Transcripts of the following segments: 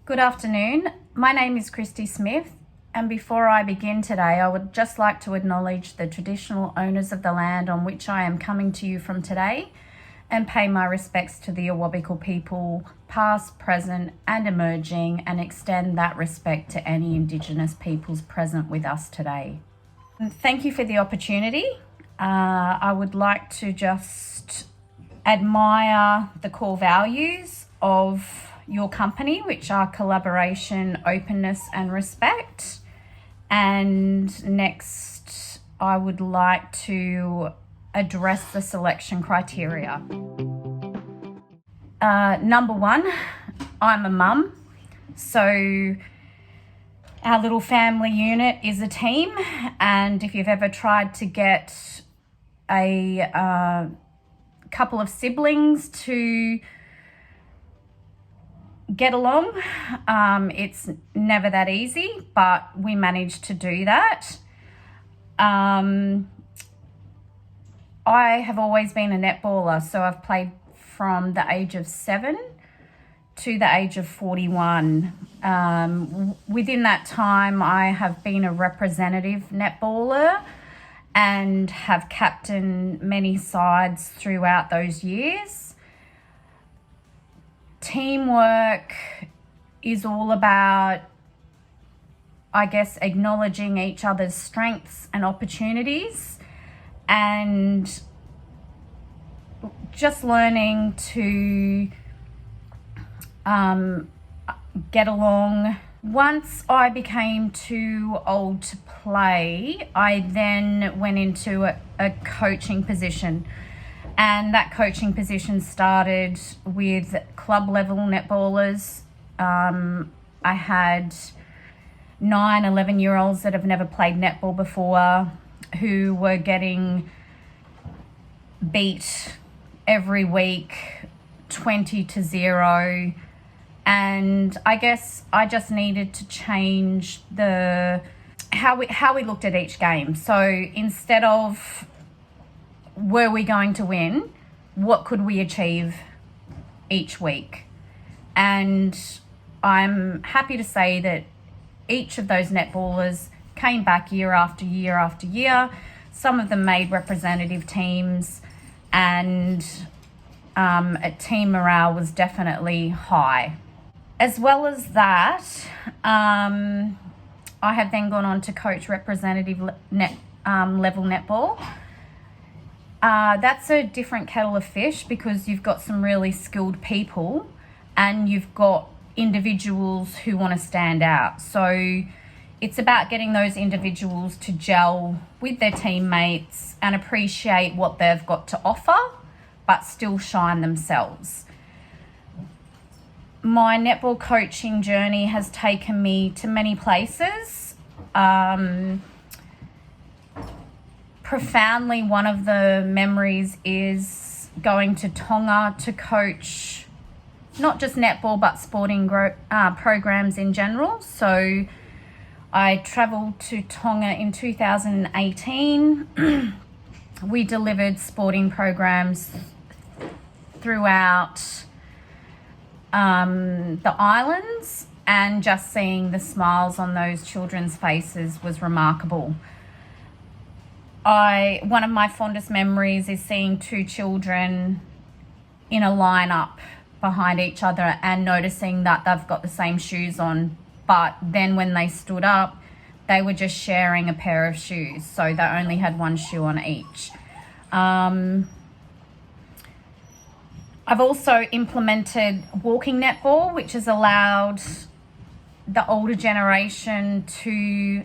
Good afternoon. My name is Christy Smith, and before I begin today, I would just like to acknowledge the traditional owners of the land on which I am coming to you from today and pay my respects to the Awabakal people, past, present, and emerging, and extend that respect to any Indigenous peoples present with us today. And thank you for the opportunity. I would like to just admire the core values of your company, which are collaboration, openness, and respect. And next, I would like to address the selection criteria. Number one, I'm a mum, so our little family unit is a team, and if you've ever tried to get a couple of siblings to get along, it's never that easy, but we managed to do that. I have always been a netballer, so I've played from the age of 7 to the age of 41. Within that time, I have been a representative netballer and have captained many sides throughout those years. Teamwork is all about, I guess, acknowledging each other's strengths and opportunities and just learning to get along. Once I became too old to play, I then went into a coaching position. And that coaching position started with club level netballers. I had 9, 11-year-olds that have never played netball before who were getting beat every week 20-0. And I guess I just needed to change how we looked at each game. So instead of were we going to win, what could we achieve each week? And I'm happy to say that each of those netballers came back year after year after year. Some of them made representative teams, and team morale was definitely high. As well as that, I have then gone on to coach representative level netball. That's a different kettle of fish because you've got some really skilled people and you've got individuals who want to stand out. So it's about getting those individuals to gel with their teammates and appreciate what they've got to offer, but still shine themselves. My netball coaching journey has taken me to many places. Profoundly, one of the memories is going to Tonga to coach not just netball but sporting programs in general. So I travelled to Tonga in 2018. We delivered sporting programs throughout the islands, and just seeing the smiles on those children's faces was remarkable. One of my fondest memories is seeing 2 children in a lineup behind each other and noticing that they've got the same shoes on, but then when they stood up, they were just sharing a pair of shoes, so they only had one shoe on each. I've also implemented walking netball, which has allowed the older generation to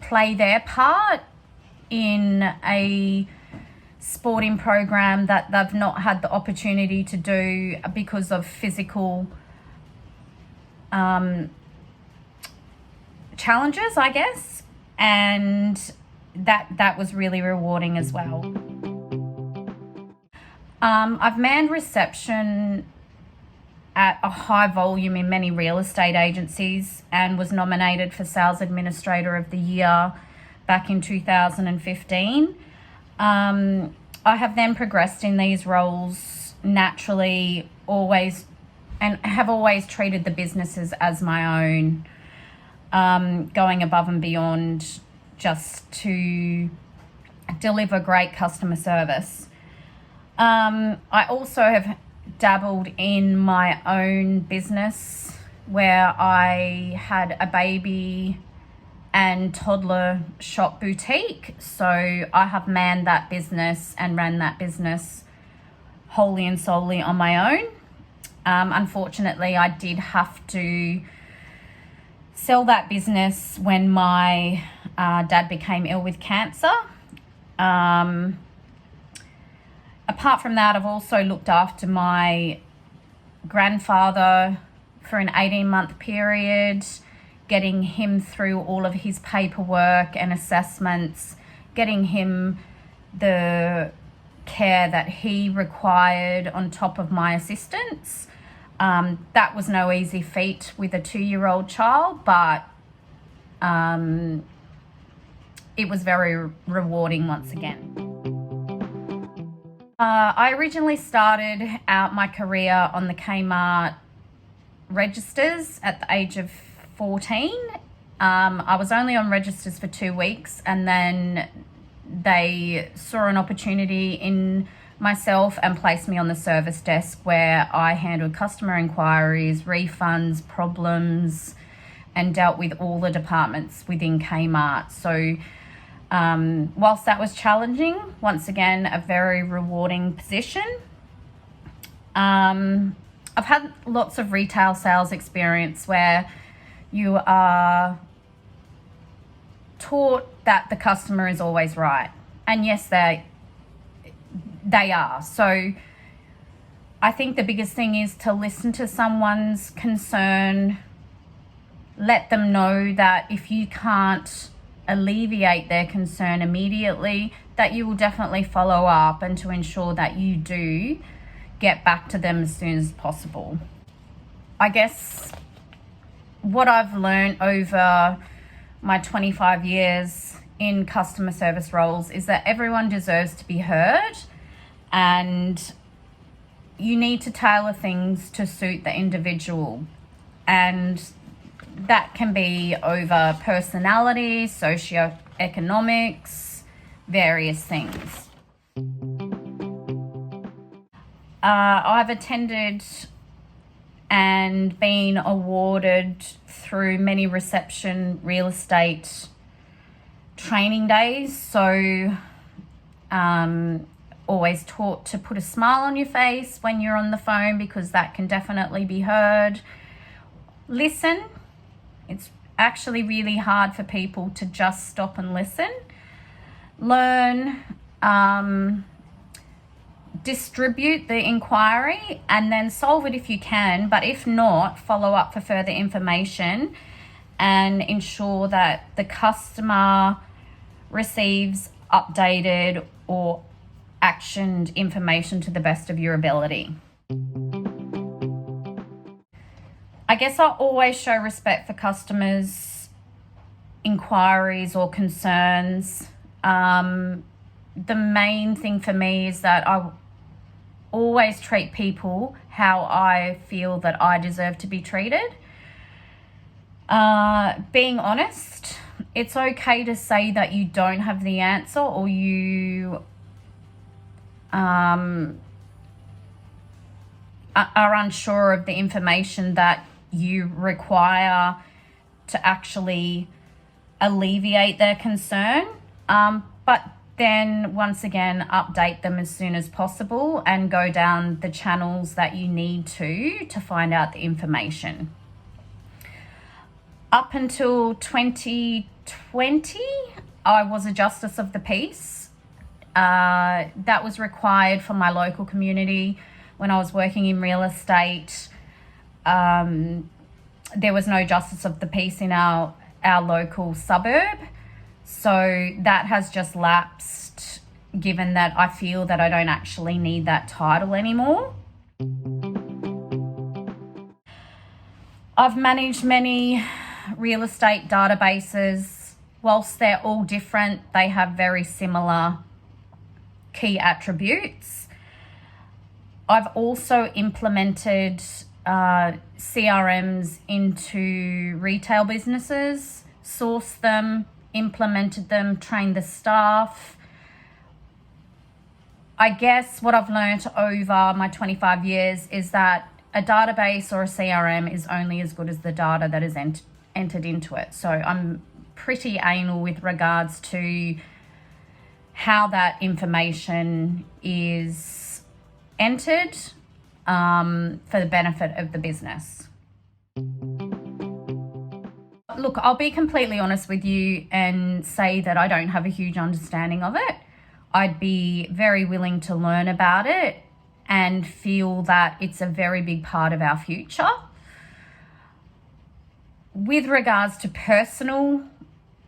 play their part in a sporting program that they've not had the opportunity to do because of physical challenges, I guess, and that was really rewarding as well. I've manned reception at a high volume in many real estate agencies and was nominated for Sales Administrator of the Year back in 2015. I have then progressed in these roles naturally, always and have always treated the businesses as my own, going above and beyond just to deliver great customer service. I also have dabbled in my own business where I had a baby and toddler shop boutique. So I have manned that business and ran that business wholly and solely on my own. Unfortunately, I did have to sell that business when my dad became ill with cancer. Apart from that, I've also looked after my grandfather for an 18-month period, getting him through all of his paperwork and assessments, getting him the care that he required on top of my assistance. That was no easy feat with a 2-year-old child, but it was very rewarding once again. I originally started out my career on the Kmart registers at the age of 14. I was only on registers for 2 weeks, and then they saw an opportunity in myself and placed me on the service desk, where I handled customer inquiries, refunds, problems, and dealt with all the departments within Kmart. So whilst that was challenging, once again, a very rewarding position. I've had lots of retail sales experience where you are taught that the customer is always right. And yes, they are. So I think the biggest thing is to listen to someone's concern, let them know that if you can't alleviate their concern immediately, that you will definitely follow up, and to ensure that you do get back to them as soon as possible. I guess what I've learned over my 25 years in customer service roles is that everyone deserves to be heard, and you need to tailor things to suit the individual. And that can be over personality, socioeconomics, various things. I've attended and been awarded through many reception real estate training days. So always taught to put a smile on your face when you're on the phone, because that can definitely be heard. Listen. It's actually really hard for people to just stop and listen. Learn, distribute the inquiry, and then solve it if you can. But if not, follow up for further information and ensure that the customer receives updated or actioned information to the best of your ability. I guess I always show respect for customers' inquiries or concerns. The main thing for me is that I always treat people how I feel that I deserve to be treated. Being honest, it's okay to say that you don't have the answer, or you are unsure of the information that you require to actually alleviate their concern. But then once again, update them as soon as possible and go down the channels that you need to find out the information. Up until 2020, I was a Justice of the Peace. That was required for my local community when I was working in real estate. There was no Justice of the Peace in our local suburb. So that has just lapsed, given that I feel that I don't actually need that title anymore. I've managed many real estate databases. Whilst they're all different, they have very similar key attributes. I've also implemented CRMs into retail businesses, sourced them, implemented them, trained the staff. I guess what I've learned over my 25 years is that a database or a CRM is only as good as the data that is entered into it. So I'm pretty anal with regards to how that information is entered for the benefit of the business. Look, I'll be completely honest with you and say that I don't have a huge understanding of it. I'd be very willing to learn about it and feel that it's a very big part of our future. With regards to personal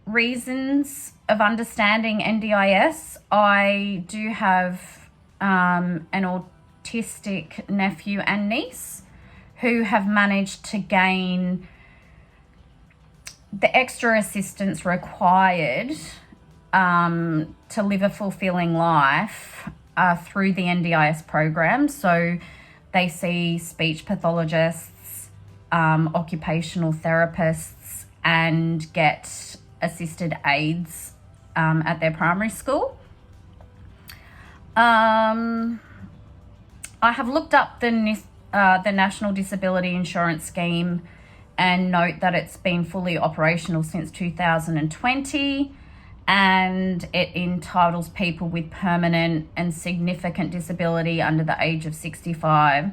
reasons of understanding NDIS, I do have an autistic nephew and niece who have managed to gain the extra assistance required to live a fulfilling life through the NDIS program. So they see speech pathologists, occupational therapists, and get assisted aids at their primary school. I have looked up the National Disability Insurance Scheme and note that it's been fully operational since 2020, and it entitles people with permanent and significant disability under the age of 65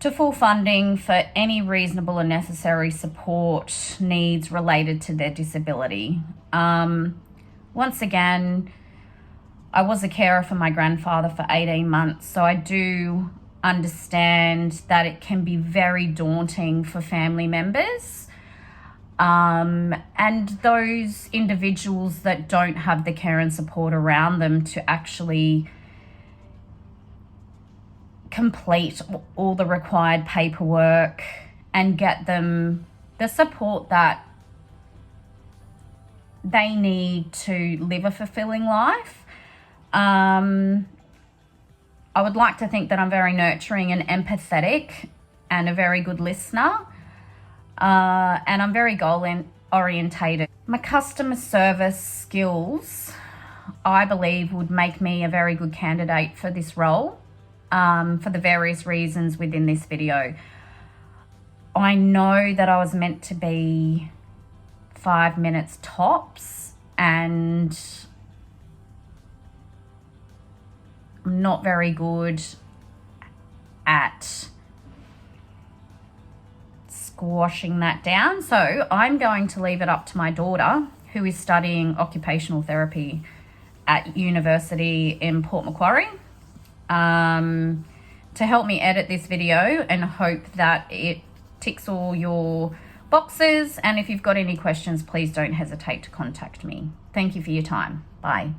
to full funding for any reasonable and necessary support needs related to their disability. Once again, I was a carer for my grandfather for 18 months, so I do understand that it can be very daunting for family members. And those individuals that don't have the care and support around them to actually complete all the required paperwork and get them the support that they need to live a fulfilling life. I would like to think that I'm very nurturing and empathetic and a very good listener. And I'm very goal-orientated. My customer service skills, I believe, would make me a very good candidate for this role, for the various reasons within this video. I know that I was meant to be 5 minutes tops, and I'm not very good at squashing that down. So I'm going to leave it up to my daughter, who is studying occupational therapy at university in Port Macquarie, to help me edit this video, and hope that it ticks all your boxes. And if you've got any questions, please don't hesitate to contact me. Thank you for your time. Bye.